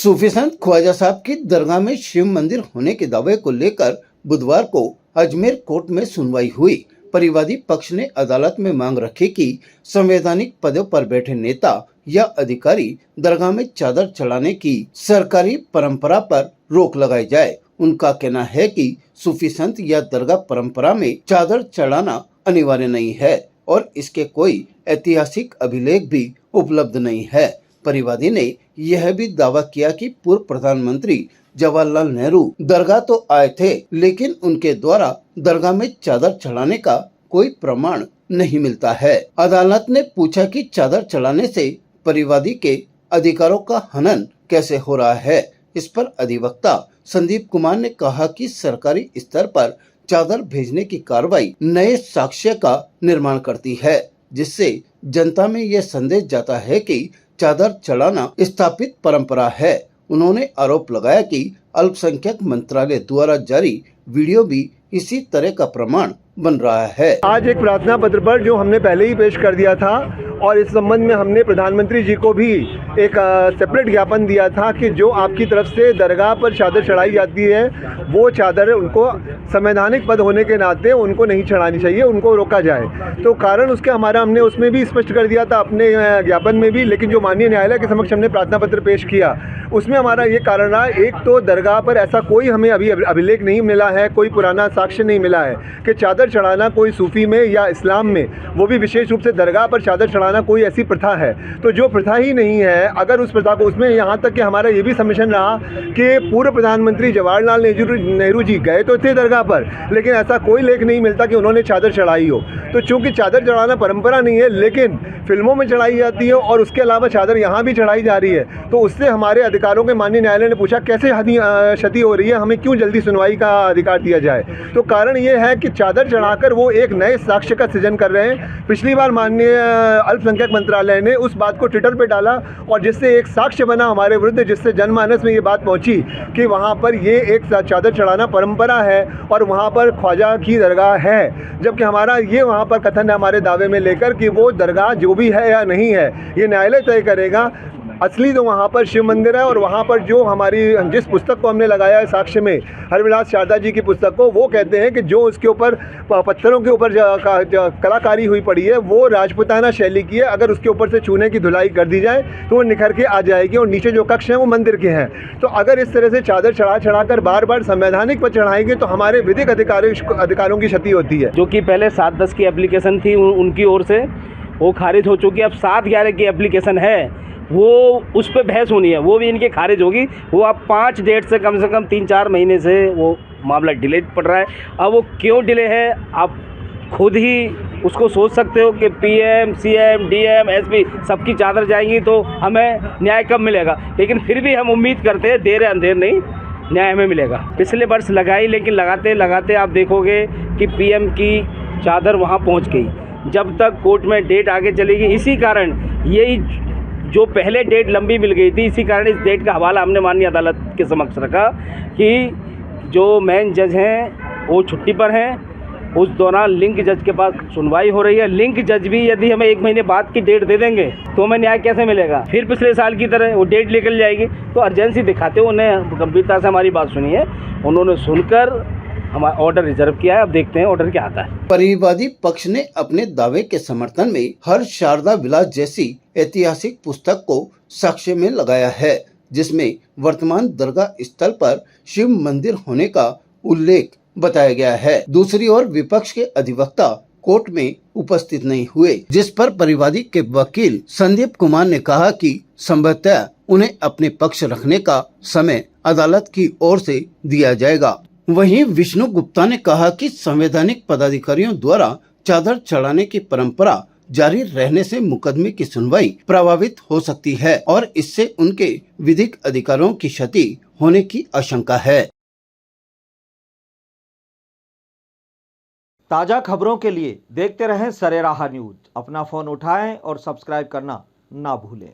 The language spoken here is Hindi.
सूफी संत ख्वाजा साहब की दरगाह में शिव मंदिर होने के दावे को लेकर बुधवार को अजमेर कोर्ट में सुनवाई हुई। परिवादी पक्ष ने अदालत में मांग रखी कि संवैधानिक पदों पर बैठे नेता या अधिकारी दरगाह में चादर चढ़ाने की सरकारी परंपरा पर रोक लगाई जाए। उनका कहना है कि सूफी संत या दरगाह परंपरा में चादर चढ़ाना अनिवार्य नहीं है और इसके कोई ऐतिहासिक अभिलेख भी उपलब्ध नहीं है। परिवादी ने यह भी दावा किया कि पूर्व प्रधानमंत्री जवाहरलाल नेहरू दरगाह तो आए थे, लेकिन उनके द्वारा दरगाह में चादर चढ़ाने का कोई प्रमाण नहीं मिलता है। अदालत ने पूछा कि चादर चढ़ाने से परिवादी के अधिकारों का हनन कैसे हो रहा है। इस पर अधिवक्ता संदीप कुमार ने कहा कि सरकारी स्तर पर चादर भेजने की कार्रवाई नए साक्ष्य का निर्माण करती है, जिससे जनता में यह संदेश जाता है कि चादर चढ़ाना स्थापित परंपरा है। उन्होंने आरोप लगाया कि अल्पसंख्यक मंत्रालय द्वारा जारी वीडियो भी इसी तरह का प्रमाण बन रहा है। आज एक प्रार्थना पत्र पर जो हमने पहले ही पेश कर दिया था और इस संबंध में हमने प्रधानमंत्री जी को भी एक सेपरेट ज्ञापन दिया था कि जो आपकी तरफ से दरगाह पर चादर चढ़ाई जाती है वो चादर उनको संवैधानिक पद होने के नाते उनको नहीं चढ़ानी चाहिए, उनको रोका जाए। तो कारण उसके हमारा हमने उसमें भी स्पष्ट कर दिया था अपने ज्ञापन में भी, लेकिन जो माननीय न्यायालय के समक्ष हमने प्रार्थना पत्र पेश किया उसमें हमारा ये कारण रहा, एक तो दरगाह पर ऐसा कोई हमें अभी अभिलेख नहीं मिला है, कोई पुराना साक्ष्य नहीं मिला है कि चादर चढ़ाना कोई सूफी में या इस्लाम में, वो भी विशेष रूप से दरगाह पर चादर चढ़ाना कोई ऐसी प्रथा है। तो जो प्रथा ही नहीं है, अगर उस प्रथा को उसमें यहाँ तक कि हमारा ये भी सबमिशन रहा कि पूर्व प्रधानमंत्री जवाहरलाल नेहरू जी गए तो थे दरगाह पर, लेकिन ऐसा कोई लेख नहीं मिलता कि उन्होंने चादर चढ़ाई हो। तो चूंकि चादर चढ़ाना परंपरा नहीं है लेकिन फिल्मों में चढ़ाई जाती है और उसके अलावा चादर यहाँ भी चढ़ाई जा रही है, तो उससे हमारे अधिकारों के माननीय न्यायालय ने पूछा कैसे क्षति हो रही है, हमें क्यों जल्दी सुनवाई का अधिकार दिया जाए। तो कारण ये है कि चादर चढ़ाकर वो एक नए साक्ष्य का सृजन कर रहे हैं। पिछली बार माननीय अल्पसंख्यक मंत्रालय ने उस बात को ट्विटर पे डाला और जिससे एक साक्ष्य बना हमारे विरुद्ध, जिससे जनमानस में ये बात पहुंची कि वहाँ पर ये एक चादर चढ़ाना परंपरा है और वहाँ पर ख्वाजा की दरगाह है, जबकि हमारा ये वहाँ पर कथन है हमारे दावे में लेकर कि वो दरगाह जो भी है या नहीं है ये न्यायालय तय करेगा। असली तो वहाँ पर शिव मंदिर है और वहाँ पर जो हमारी जिस पुस्तक को हमने लगाया है साक्ष्य में, हरविलास शारदा जी की पुस्तक को, वो कहते हैं कि जो उसके ऊपर पत्थरों के ऊपर कलाकारी हुई पड़ी है वो राजपूताना शैली की है। अगर उसके ऊपर से चूने की धुलाई कर दी जाए तो वो निखर के आ जाएगी और नीचे जो कक्ष हैं वो मंदिर के हैं। तो अगर इस तरह से चादर चढ़ा कर बार बार संवैधानिक पर चढ़ाएंगे तो हमारे विधिक अधिकारों की क्षति होती है। जो कि पहले 7-10 की एप्लीकेशन थी उनकी ओर से वो खारिज हो चुकी है। अब 7-11 की एप्लीकेशन है, वो उस पर बहस होनी है, वो भी इनकी खारिज होगी। वो अब 5 डेट से कम 3-4 महीने से वो मामला डिले पड़ रहा है। अब वो क्यों डिले है आप खुद ही उसको सोच सकते हो कि पीएम, सीएम, डीएम, एसपी सबकी चादर जाएंगी तो हमें न्याय कब मिलेगा। लेकिन फिर भी हम उम्मीद करते हैं देर अंधेर नहीं न्याय हमें मिलेगा। पिछले वर्ष लगाई, लेकिन लगाते लगाते आप देखोगे कि पीएम की चादर वहाँ पहुँच गई। जब तक कोर्ट में डेट आगे चलेगी, इसी कारण यही जो पहले डेट लंबी मिल गई थी, इसी कारण इस डेट का हवाला हमने माननीय अदालत के समक्ष रखा कि जो मेन जज हैं वो छुट्टी पर हैं। उस दौरान लिंक जज के पास सुनवाई हो रही है। लिंक जज भी यदि हमें 1 महीने बाद की डेट दे देंगे तो हमें न्याय कैसे मिलेगा। फिर पिछले साल की तरह वो डेट निकल जाएगी। तो अर्जेंसी दिखाते हुए उन्हें गंभीरता से हमारी बात सुनी है, उन्होंने सुनकर हमारा ऑर्डर रिजर्व किया है। अब देखते हैं ऑर्डर क्या आता है। परिवादी पक्ष ने अपने दावे के समर्थन में हर शारदा विलास जैसी ऐतिहासिक पुस्तक को साक्ष्य में लगाया है, जिसमें वर्तमान दरगाह स्थल पर शिव मंदिर होने का उल्लेख बताया गया है। दूसरी ओर विपक्ष के अधिवक्ता कोर्ट में उपस्थित नहीं हुए, जिस पर परिवादी के वकील संदीप कुमार ने कहा कि संभवतः उन्हें अपने पक्ष रखने का समय अदालत की ओर से दिया जाएगा। वहीं विष्णु गुप्ता ने कहा कि संवैधानिक पदाधिकारियों द्वारा चादर चढ़ाने की परंपरा जारी रहने से मुकदमे की सुनवाई प्रभावित हो सकती है और इससे उनके विधिक अधिकारों की क्षति होने की आशंका है। ताजा खबरों के लिए देखते रहें सरेराह न्यूज। अपना फोन उठाएं और सब्सक्राइब करना ना भूलें।